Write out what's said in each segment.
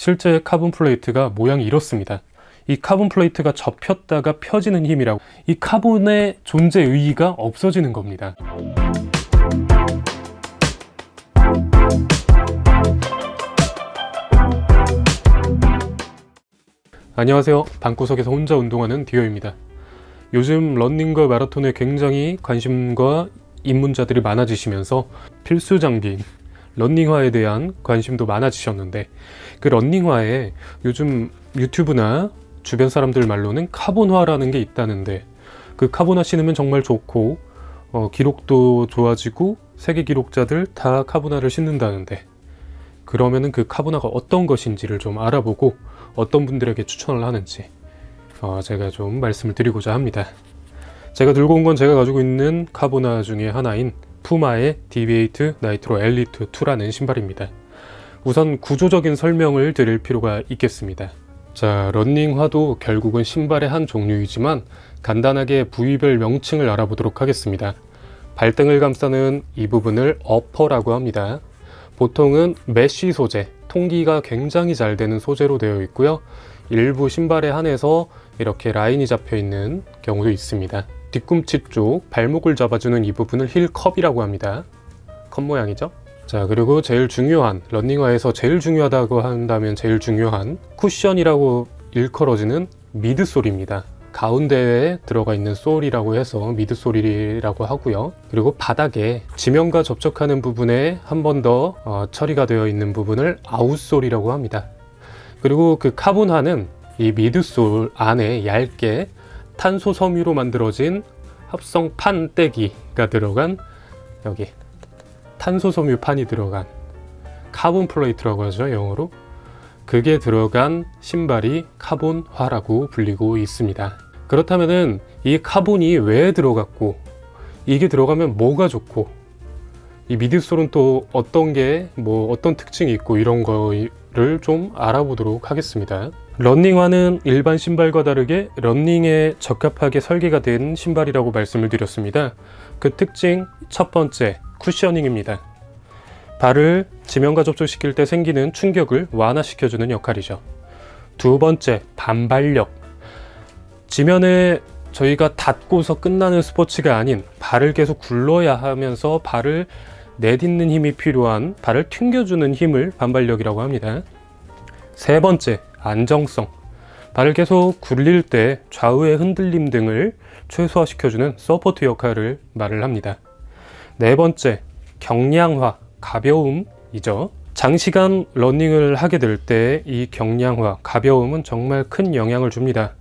실제 카본 플레이트가 모양이 이렇습니다. 이 카본 플레이트가 접혔다가 펴지는 힘이라고, 이 카본의 존재 의의가 없어지는 겁니다. 안녕하세요. 방구석에서 혼자 운동하는 디오입니다. 요즘 러닝과 마라톤에 굉장히 관심과 입문자들이 많아지시면서 필수 장비인 러닝화에 대한 관심도 많아지셨는데, 그 러닝화에 요즘 유튜브나 주변 사람들 말로는 카본화라는 게 있다는데, 그 카본화 신으면 정말 좋고 기록도 좋아지고 세계 기록자들 다 카본화를 신는다는데, 그러면은 그 카본화가 어떤 것인지를 좀 알아보고 어떤 분들에게 추천을 하는지 제가 좀 말씀을 드리고자 합니다. 제가 들고 온 건 제가 가지고 있는 카본화 중에 하나인 푸마의 디비에이트 나이트로 엘리트 2라는 신발입니다. 우선 구조적인 설명을 드릴 필요가 있겠습니다. 자, 러닝화도 결국은 신발의 한 종류이지만 간단하게 부위별 명칭을 알아보도록 하겠습니다. 발등을 감싸는 이 부분을 어퍼라고 합니다. 보통은 메쉬 소재, 통기가 굉장히 잘 되는 소재로 되어 있고요. 일부 신발에 한해서 이렇게 라인이 잡혀 있는 경우도 있습니다. 뒤꿈치 쪽 발목을 잡아주는 이 부분을 힐컵이라고 합니다. 컵 모양이죠. 자, 그리고 제일 중요한, 러닝화에서 제일 중요하다고 한다면 제일 중요한 쿠션이라고 일컬어지는 미드솔입니다. 가운데에 들어가 있는 솔이라고 해서 미드솔이라고 하고요. 그리고 바닥에 지면과 접촉하는 부분에 한 번 더 처리가 되어 있는 부분을 아웃솔이라고 합니다. 그리고 그 카본화는 이 미드솔 안에 얇게 탄소 섬유로 만들어진 합성 판때기가 들어간, 여기 탄소 섬유 판이 들어간 카본 플레이트라고 하죠, 영어로. 그게 들어간 신발이 카본화라고 불리고 있습니다. 그렇다면은 이 카본이 왜 들어갔고, 이게 들어가면 뭐가 좋고, 이 미드솔은 또 어떤 게 어떤 특징이 있고, 이런 거를 좀 알아보도록 하겠습니다. 러닝화는 일반 신발과 다르게 러닝에 적합하게 설계가 된 신발이라고 말씀을 드렸습니다. 그 특징 첫 번째, 쿠셔닝입니다. 발을 지면과 접촉시킬 때 생기는 충격을 완화시켜주는 역할이죠. 두 번째, 반발력. 지면에 저희가 닿고서 끝나는 스포츠가 아닌 발을 계속 굴러야 하면서 발을 내딛는 힘이 필요한, 발을 튕겨주는 힘을 반발력이라고 합니다. 세 번째, 안정성. 발을 계속 굴릴 때 좌우의 흔들림 등을 최소화시켜주는 서포트 역할을 말을 합니다. 네 번째, 경량화, 가벼움이죠. 장시간 러닝을 하게 될 때 이 경량화, 가벼움은 정말 큰 영향을 줍니다.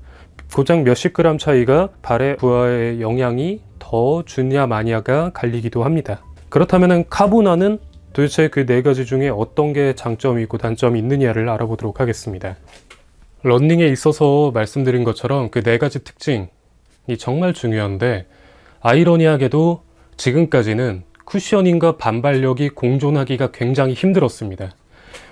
고작 몇십 그램 차이가 발의 부하의 영향이 더 주냐 마냐가 갈리기도 합니다. 그렇다면 카본화는 도대체 그 네 가지 중에 어떤 게 장점이 있고 단점이 있느냐를 알아보도록 하겠습니다. 러닝에 있어서 말씀드린 것처럼 그 네 가지 특징이 정말 중요한데, 아이러니하게도 지금까지는 쿠셔닝과 반발력이 공존하기가 굉장히 힘들었습니다.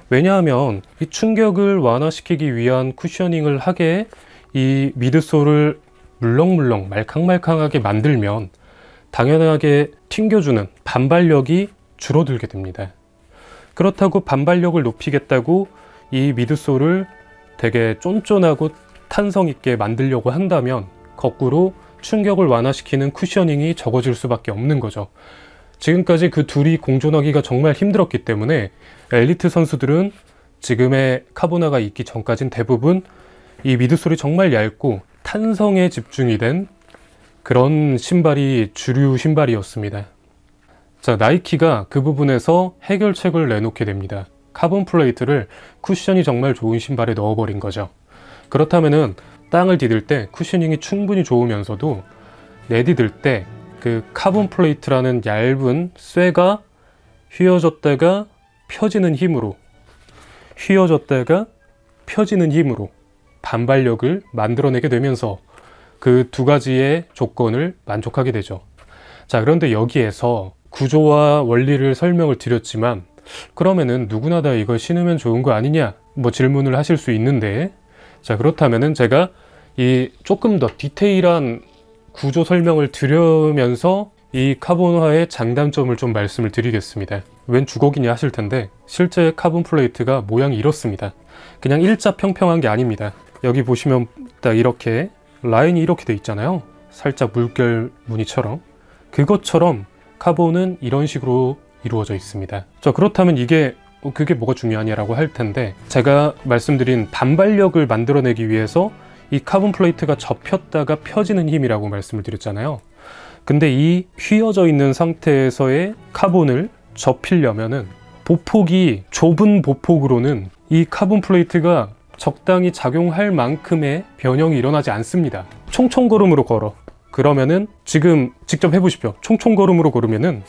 왜냐하면 이 충격을 완화시키기 위한 쿠셔닝을 하게 이 미드솔을 물렁물렁 말캉말캉하게 만들면 당연하게 튕겨주는 반발력이 줄어들게 됩니다. 그렇다고 반발력을 높이겠다고 이 미드솔을 되게 쫀쫀하고 탄성 있게 만들려고 한다면 거꾸로 충격을 완화시키는 쿠셔닝이 적어질 수밖에 없는 거죠. 지금까지 그 둘이 공존하기가 정말 힘들었기 때문에 엘리트 선수들은 지금의 카본화가 있기 전까진 대부분 이 미드솔이 정말 얇고 탄성에 집중이 된 그런 신발이 주류 신발이었습니다. 자, 나이키가 그 부분에서 해결책을 내놓게 됩니다. 카본 플레이트를 쿠션이 정말 좋은 신발에 넣어버린 거죠. 그렇다면은 땅을 디딜 때 쿠셔닝이 충분히 좋으면서도 내디딜 때 그 카본 플레이트라는 얇은 쇠가 휘어졌다가 펴지는 힘으로, 휘어졌다가 펴지는 힘으로 반발력을 만들어내게 되면서 그 두 가지의 조건을 만족하게 되죠. 자, 그런데 여기에서 구조와 원리를 설명을 드렸지만, 그러면은 누구나 다 이걸 신으면 좋은 거 아니냐 질문을 하실 수 있는데, 자, 그렇다면은 제가 이 조금 더 디테일한 구조 설명을 드리면서 이 카본화의 장단점을 좀 말씀을 드리겠습니다. 웬 주걱이냐 하실 텐데 실제 카본 플레이트가 모양이 이렇습니다. 그냥 일자 평평한 게 아닙니다. 여기 보시면 딱 이렇게 라인이 이렇게 돼 있잖아요. 살짝 물결 무늬처럼. 그것처럼 카본은 이런 식으로 이루어져 있습니다. 자, 그렇다면 그게 뭐가 중요하냐라고 할 텐데, 제가 말씀드린 반발력을 만들어내기 위해서 이 카본 플레이트가 접혔다가 펴지는 힘이라고 말씀을 드렸잖아요. 근데 이 휘어져 있는 상태에서의 카본을 접히려면은 보폭이 좁은 보폭으로는 이 카본 플레이트가 적당히 작용할 만큼의 변형이 일어나지 않습니다. 총총걸음으로 걸어. 그러면은 지금 직접 해보십시오. 총총걸음으로 걸으면은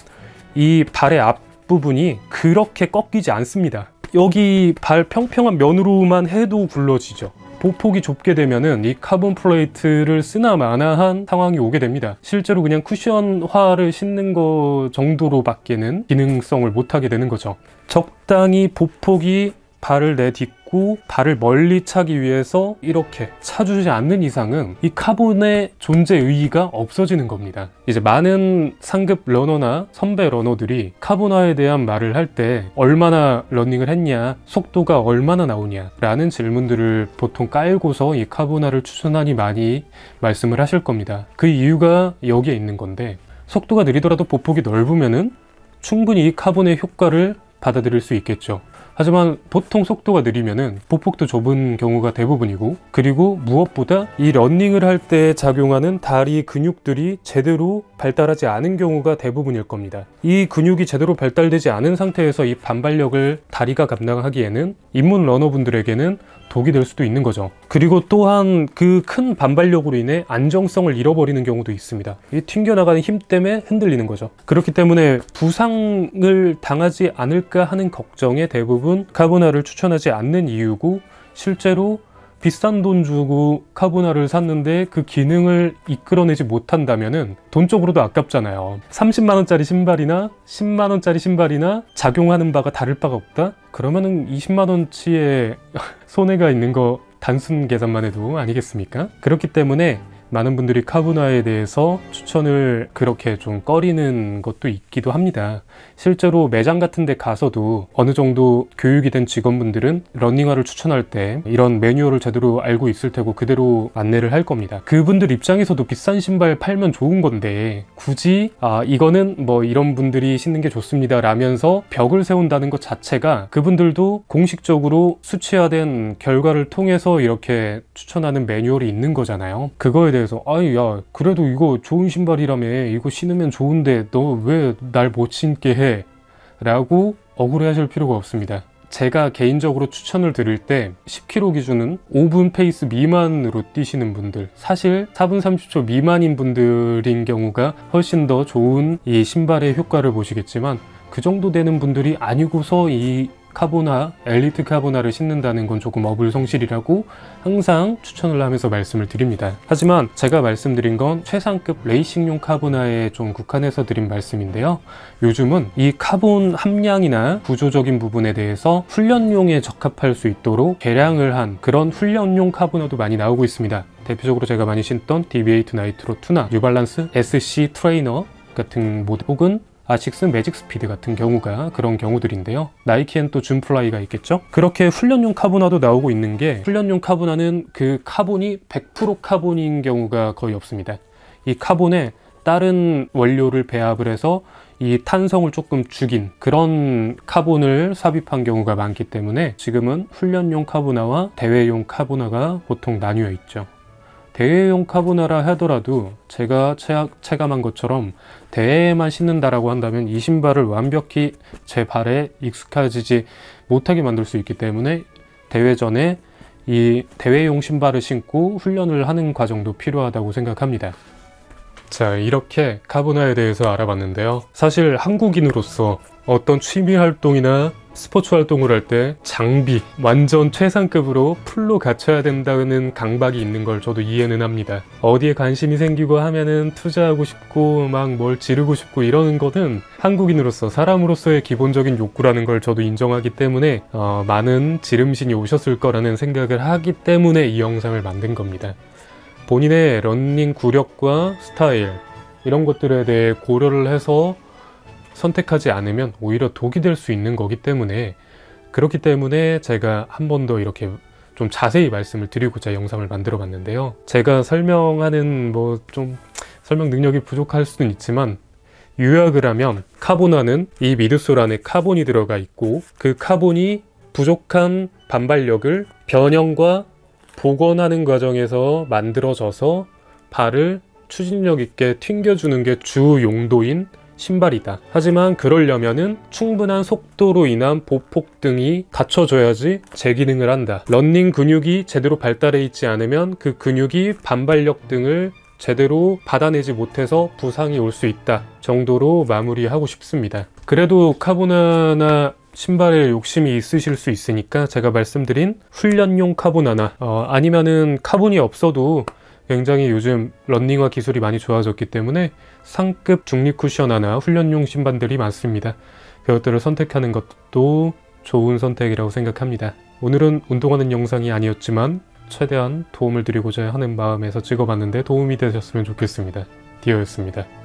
이 발의 앞부분이 그렇게 꺾이지 않습니다. 여기 발 평평한 면으로만 해도 굴러지죠. 보폭이 좁게 되면은 이 카본 플레이트를 쓰나 마나한 상황이 오게 됩니다. 실제로 그냥 쿠션화를 신는 거 정도로밖에는 기능성을 못하게 되는 거죠. 적당히 보폭이 발을 내딛고 발을 멀리 차기 위해서 이렇게 차주지 않는 이상은 이 카본의 존재 의의가 없어지는 겁니다. 이제 많은 상급 러너나 선배 러너들이 카본화에 대한 말을 할 때 얼마나 러닝을 했냐, 속도가 얼마나 나오냐 라는 질문들을 보통 깔고서 이 카본화를 추천하니 많이 말씀을 하실 겁니다. 그 이유가 여기에 있는 건데, 속도가 느리더라도 보폭이 넓으면은 충분히 이 카본의 효과를 받아들일 수 있겠죠. 하지만 보통 속도가 느리면은 보폭도 좁은 경우가 대부분이고, 그리고 무엇보다 이 러닝을 할 때 작용하는 다리 근육들이 제대로 발달하지 않은 경우가 대부분일 겁니다. 이 근육이 제대로 발달되지 않은 상태에서 이 반발력을 다리가 감당하기에는 입문 러너분들에게는 독이 될 수도 있는 거죠. 그리고 또한 그 큰 반발력으로 인해 안정성을 잃어버리는 경우도 있습니다. 이 튕겨나가는 힘 때문에 흔들리는 거죠. 그렇기 때문에 부상을 당하지 않을까 하는 걱정에 대부분 카본화를 추천하지 않는 이유고, 실제로 비싼 돈 주고 카본화를 샀는데 그 기능을 이끌어내지 못한다면은 돈적으로도 아깝잖아요. 30만원짜리 신발이나 10만원짜리 신발이나 작용하는 바가 다를 바가 없다? 그러면은 20만원치의 손해가 있는 거 단순 계산만 해도 아니겠습니까? 그렇기 때문에 많은 분들이 카본화에 대해서 추천을 그렇게 좀 꺼리는 것도 있기도 합니다. 실제로 매장 같은 데 가서도 어느 정도 교육이 된 직원분들은 러닝화를 추천할 때 이런 매뉴얼을 제대로 알고 있을 테고 그대로 안내를 할 겁니다. 그분들 입장에서도 비싼 신발 팔면 좋은 건데 굳이 이거는 뭐 이런 분들이 신는 게 좋습니다 라면서 벽을 세운다는 것 자체가 그분들도 공식적으로 수치화된 결과를 통해서 이렇게 추천하는 매뉴얼이 있는 거잖아요. 그거에 대해서 아이 야 그래도 이거 좋은 신발이라며, 이거 신으면 좋은데 너 왜 날 못 신게 해? 라고 억울해 하실 필요가 없습니다. 제가 개인적으로 추천을 드릴 때 10km 기준은 5분 페이스 미만으로 뛰시는 분들, 사실 4분 30초 미만인 분들인 경우가 훨씬 더 좋은 이 신발의 효과를 보시겠지만, 그 정도 되는 분들이 아니고서 이 카본화, 엘리트 카본화를 신는다는 건 조금 어불성실이라고 항상 추천을 하면서 말씀을 드립니다. 하지만 제가 말씀드린 건 최상급 레이싱용 카본화에 좀 국한해서 드린 말씀인데요. 요즘은 이 카본 함량이나 구조적인 부분에 대해서 훈련용에 적합할 수 있도록 개량을 한 그런 훈련용 카본화도 많이 나오고 있습니다. 대표적으로 제가 많이 신던 DB8 나이트로 2나 뉴발란스 SC 트레이너 같은 모델, 혹은 아식스 매직 스피드 같은 경우가 그런 경우들인데요. 나이키엔 또 줌플라이가 있겠죠. 그렇게 훈련용 카본화도 나오고 있는 게, 훈련용 카본화는 그 카본이 100% 카본인 경우가 거의 없습니다. 이 카본에 다른 원료를 배합을 해서 이 탄성을 조금 죽인 그런 카본을 삽입한 경우가 많기 때문에 지금은 훈련용 카본화와 대회용 카본화가 보통 나뉘어 있죠. 대회용 카본화라 하더라도 제가 체감한 것처럼 대회에만 신는다라고 한다면 이 신발을 완벽히 제 발에 익숙해지지 못하게 만들 수 있기 때문에 대회 전에 이 대회용 신발을 신고 훈련을 하는 과정도 필요하다고 생각합니다. 자, 이렇게 카본화에 대해서 알아봤는데요. 사실 한국인으로서 어떤 취미 활동이나 스포츠 활동을 할 때 장비 완전 최상급으로 풀로 갖춰야 된다는 강박이 있는 걸 저도 이해는 합니다. 어디에 관심이 생기고 하면은 투자하고 싶고 막 뭘 지르고 싶고 이러는 거는 한국인으로서, 사람으로서의 기본적인 욕구라는 걸 저도 인정하기 때문에 많은 지름신이 오셨을 거라는 생각을 하기 때문에 이 영상을 만든 겁니다. 본인의 러닝 구력과 스타일, 이런 것들에 대해 고려를 해서 선택하지 않으면 오히려 독이 될 수 있는 거기 때문에, 그렇기 때문에 제가 한 번 더 이렇게 좀 자세히 말씀을 드리고자 영상을 만들어 봤는데요. 제가 설명하는 좀 설명 능력이 부족할 수는 있지만, 요약을 하면 카보나는 이 미드솔 안에 카본이 들어가 있고, 그 카본이 부족한 반발력을 변형과 복원하는 과정에서 만들어져서 발을 추진력 있게 튕겨주는 게 주 용도인 신발이다. 하지만 그러려면은 충분한 속도로 인한 보폭 등이 갖춰져야지 제 기능을 한다. 러닝 근육이 제대로 발달해 있지 않으면 그 근육이 반발력 등을 제대로 받아내지 못해서 부상이 올 수 있다 정도로 마무리하고 싶습니다. 그래도 카보나나 신발에 욕심이 있으실 수 있으니까 제가 말씀드린 훈련용 카보나나 아니면은 카본이 없어도 굉장히 요즘 러닝화 기술이 많이 좋아졌기 때문에 상급 중립 쿠셔너나 훈련용 신발들이 많습니다. 그것들을 선택하는 것도 좋은 선택이라고 생각합니다. 오늘은 운동하는 영상이 아니었지만 최대한 도움을 드리고자 하는 마음에서 찍어봤는데 도움이 되셨으면 좋겠습니다. 디어였습니다.